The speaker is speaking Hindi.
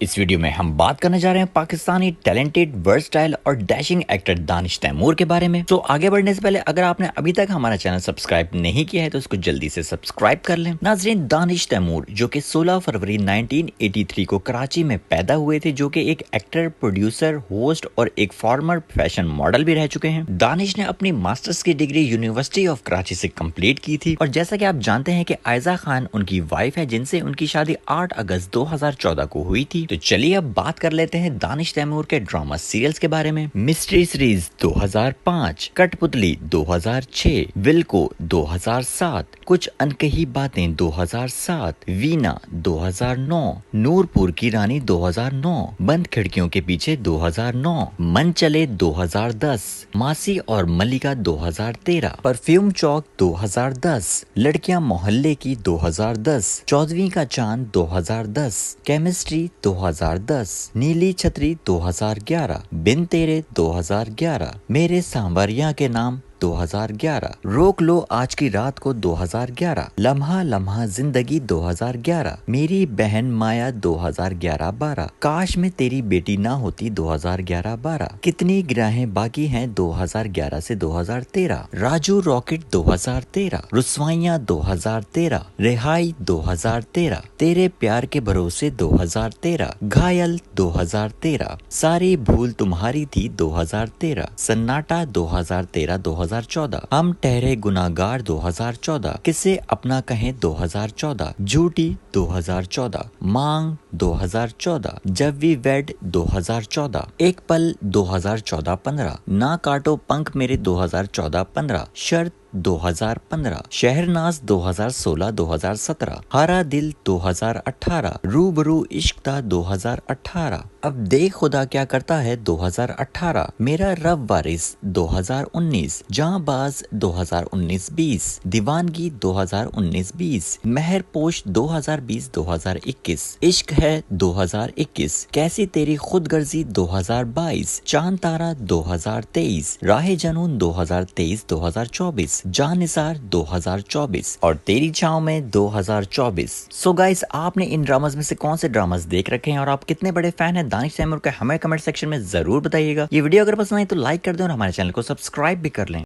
इस वीडियो में हम बात करने जा रहे हैं पाकिस्तानी टैलेंटेड वर्सटाइल और डैशिंग एक्टर दानिश तैमूर के बारे में। तो आगे बढ़ने से पहले अगर आपने अभी तक हमारा चैनल सब्सक्राइब नहीं किया है तो इसको जल्दी से सब्सक्राइब कर लें। नाजरीन, दानिश तैमूर जो कि 16 फरवरी 1983 को कराची में पैदा हुए थे, जो कि एक एक्टर, प्रोड्यूसर, होस्ट और एक फॉर्मर फैशन मॉडल भी रह चुके हैं। दानिश ने अपनी मास्टर्स की डिग्री यूनिवर्सिटी ऑफ कराची से कंप्लीट की थी और जैसा कि आप जानते हैं कि आयजा खान उनकी वाइफ है, जिनसे उनकी शादी 8 अगस्त 2014 को हुई थी। तो चलिए अब बात कर लेते हैं दानिश तैमूर के ड्रामा सीरियल्स के बारे में। मिस्ट्री सीरीज 2005, कठपुतली 2006, विल्को 2007, कुछ अनकही बातें 2007, वीना 2009, नूरपुर की रानी 2009, बंद खिड़कियों के पीछे 2009, मन चले 2010, मासी और मल्लिका 2013, परफ्यूम चौक 2010, लड़कियां मोहल्ले की 2010, 14वीं का चांद 2010, केमिस्ट्री 2010, नीली छतरी 2011, बिन तेरे 2011, मेरे सांवरिया के नाम 2011, रोक लो आज की रात को 2011, लम्हा लम्हा जिंदगी 2011, मेरी बहन माया 2011-12, काश में तेरी बेटी ना होती 2011-12, कितनी गिराहें बाकी हैं 2011 से 2013, राजू रॉकेट 2013, रुसवाइयां 2013, रिहाई 2013, तेरे प्यार के भरोसे 2013, घायल 2013, सारी भूल तुम्हारी थी 2013, सन्नाटा 2013-2014, हम ठहरे गुनाहगार 2014, किसे अपना कहें 2014, झूठी 2014, मांग 2014, जब वी वेड 2014, एक पल 2014-15, ना काटो पंख मेरे 2014-15, शर्त 2015, शहरनाज 2016-2017, हारा दिल 2018, रूबरू इश्क था 2018, अब देख खुदा क्या करता है 2018, मेरा रब वारिस 2019, जहांबाज 2019-20, दीवानगी 2019-20, मेहरपोश 2020-2021, इश्क है 2021, कैसी तेरी खुदगर्जी 2022, चांद तारा 2023, राह जनून 2023-2024, जानिसार 2024 और तेरी छांव में 2024। सो गाइस, आपने इन ड्रामास में से कौन से ड्रामास देख रखे हैं और आप कितने बड़े फैन हैं दानिश तैमूर के, हमें कमेंट सेक्शन में जरूर बताइएगा। ये वीडियो अगर पसंद आई तो लाइक कर दें और हमारे चैनल को सब्सक्राइब भी कर लें।